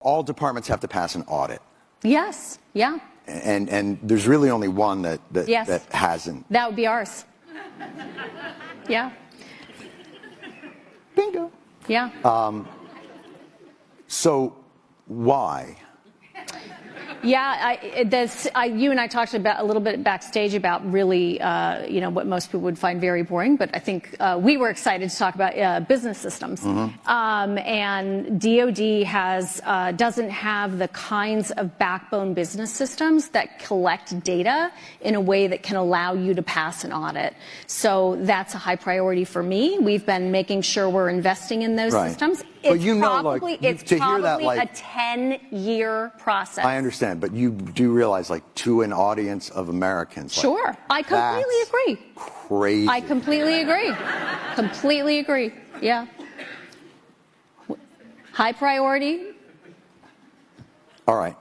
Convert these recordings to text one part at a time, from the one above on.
All departments have to pass an audit. Yes. Yeah. And there's really only one that Yes. that hasn't. That would be ours. Yeah. Bingo. Yeah. So why? Yeah, you and I talked about a little bit backstage about really, what most people would find very boring, but I think we were excited to talk about business systems. And DoD doesn't have the kinds of backbone business systems that collect data in a way that can allow you to pass an audit. So that's a high priority for me. We've been making sure we're investing in those systems. It's probably a 10-year process. I understand, but you do realize, to an audience of Americans. Sure, I completely agree. Crazy. I completely agree. Completely agree. Yeah. High priority. All right.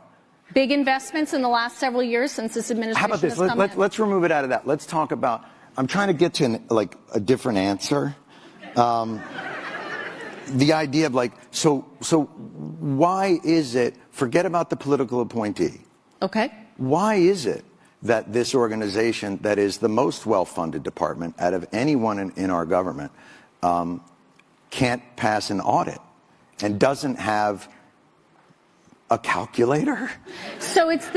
Big investments in the last several years since this administration. How about this? Has come in. Let's remove it out of that. Let's talk about. I'm trying to get to a different answer. The idea of so why is it, forget about the political appointee. Okay. Why is it that this organization that is the most well-funded department out of anyone in our government can't pass an audit and doesn't have a calculator? So it's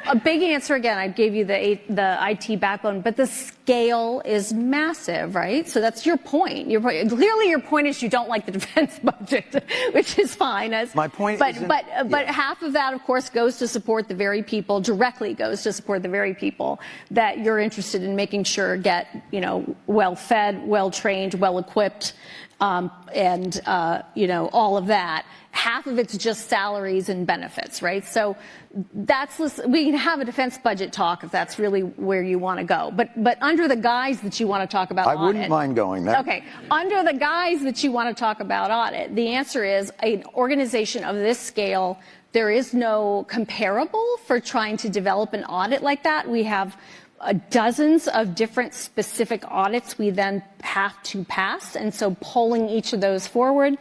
a big answer again. I gave you the IT backbone, but the scale is massive, right? So that's your point. Clearly, your point is you don't like the defense budget, which is fine. My point, but half of that, of course, goes to support the very people. Directly goes to support the very people that you're interested in making sure get well fed, well trained, well equipped, and all of that. Half of it's just salaries and benefits, right? So we can have a defense budget talk if that's really where you want to go. But under the guise that you want to talk about I wouldn't mind going there. Okay. Under the guise that you want to talk about audit, the answer is an organization of this scale, there is no comparable for trying to develop an audit like that. We have dozens of different specific audits we then have to pass. And so pulling each of those forward,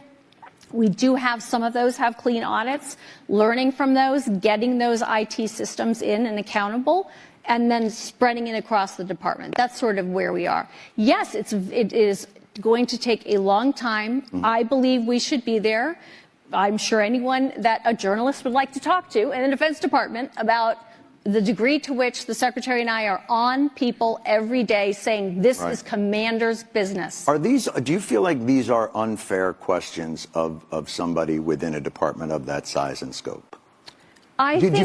we do have some of those have clean audits, learning from those, getting those IT systems in and accountable, and then spreading it across the department. That's sort of where we are. Yes, it is going to take a long time. I believe we should be there. I'm sure anyone that a journalist would like to talk to in the Defense Department about the degree to which the Secretary and I are on people every day saying this is commander's business. Do you feel like these are unfair questions of somebody within a department of that size and scope? I think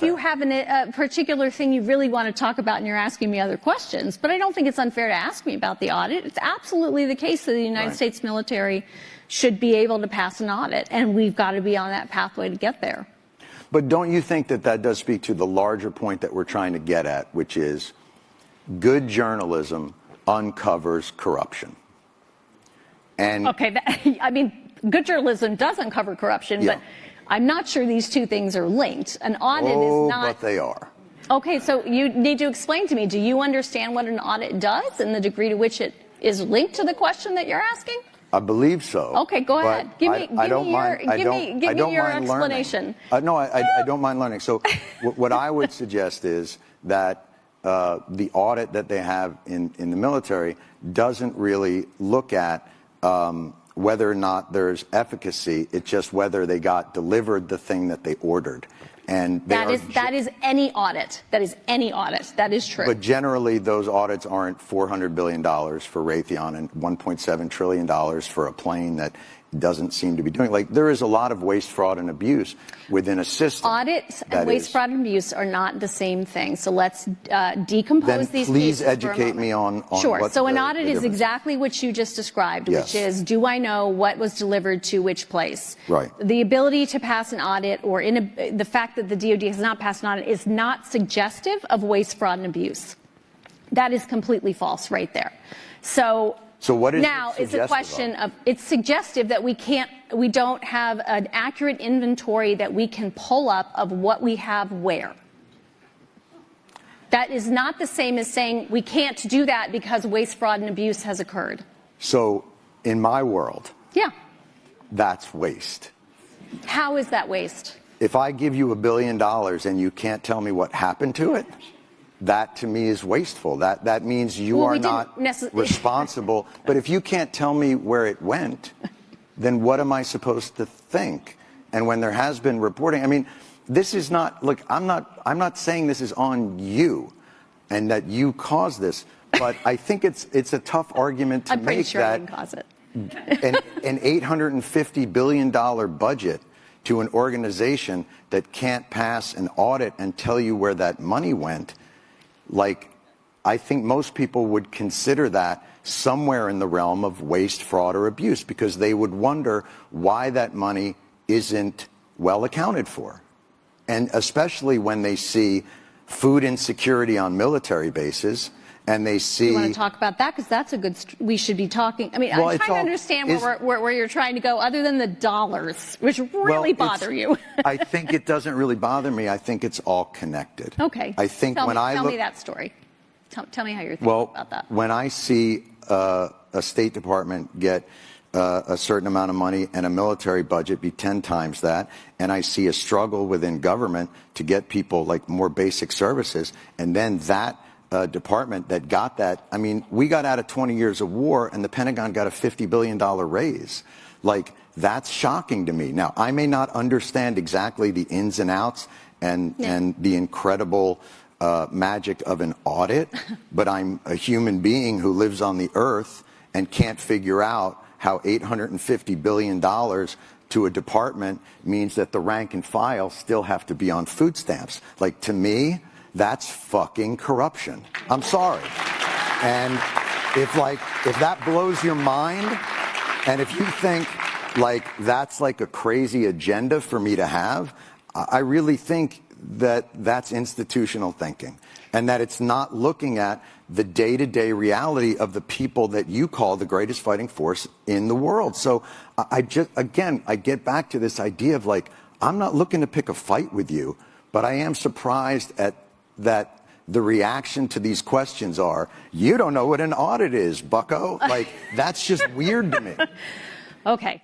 you have a particular thing you really want to talk about and you're asking me other questions, but I don't think it's unfair to ask me about the audit. It's absolutely the case that the United States military should be able to pass an audit, and we've got to be on that pathway to get there. But don't you think that does speak to the larger point that we're trying to get at, which is good journalism uncovers corruption? And good journalism does uncover corruption, but I'm not sure these two things are linked. An audit is not. But they are. Okay, so you need to explain to me, do you understand what an audit does and the degree to which it is linked to the question that you're asking? I believe so. Okay, go ahead. Give me your explanation. No, I don't mind learning. So what I would suggest is that the audit that they have in the military doesn't really look at whether or not there's efficacy. It's just whether they got delivered the thing that they ordered. And that is any audit. That is any audit. That is true. But generally, those audits aren't $400 billion for Raytheon and $1.7 trillion for a plane that doesn't seem to be doing. There is a lot of waste, fraud, and abuse within a system. Audits and waste, fraud, and abuse are not the same thing. So let's decompose these. Then please educate me on Sure. So an audit is exactly what you just described, which is, do I know what was delivered to which place? Right. The ability to pass an audit or the fact that the DoD has not passed an audit is not suggestive of waste, fraud, and abuse. That is completely false right there. So what is now it's a question of it's suggestive that we don't have an accurate inventory that we can pull up of what we have where. That is not the same as saying we can't do that because waste, fraud, and abuse has occurred. So in my world, that's waste. How is that waste? If I give you $1 billion and you can't tell me what happened to it, that to me is wasteful. That means you are not responsible. But if you can't tell me where it went, then what am I supposed to think? And when there has been reporting, I mean, this is not, look, I'm not saying this is on you and that you caused this, but I think it's a tough argument to I'm pretty make sure that I didn't cause it. an $850 billion budget to an organization that can't pass an audit and tell you where that money went, like, I think most people would consider that somewhere in the realm of waste, fraud, or abuse, because they would wonder why that money isn't well accounted for. And especially when they see food insecurity on military bases, and they see... You want to talk about that? Because that's a good... We should be talking... I mean, well, I'm trying to understand where you're trying to go, other than the dollars, which really bother you. I think it doesn't really bother me. I think it's all connected. Okay. I think tell me me that story. Tell me how you're thinking about that. When I see a State Department get a certain amount of money and a military budget be 10 times that, and I see a struggle within government to get people like more basic services, and then that department that got that, I mean, we got out of 20 years of war and the Pentagon got a $50 billion raise. Like, that's shocking to me. Now, I may not understand exactly the ins and outs and the incredible magic of an audit, but I'm a human being who lives on the earth and can't figure out how $850 billion to a department means that the rank and file still have to be on food stamps. Like, to me, that's fucking corruption. I'm sorry. And if that blows your mind, and if you think like that's like a crazy agenda for me to have, I really think that that's institutional thinking, and that it's not looking at the day-to-day reality of the people that you call the greatest fighting force in the world. So I get back to this idea of like, I'm not looking to pick a fight with you, but I am surprised at that the reaction to these questions are, you don't know what an audit is, bucko. Like, that's just weird to me. Okay.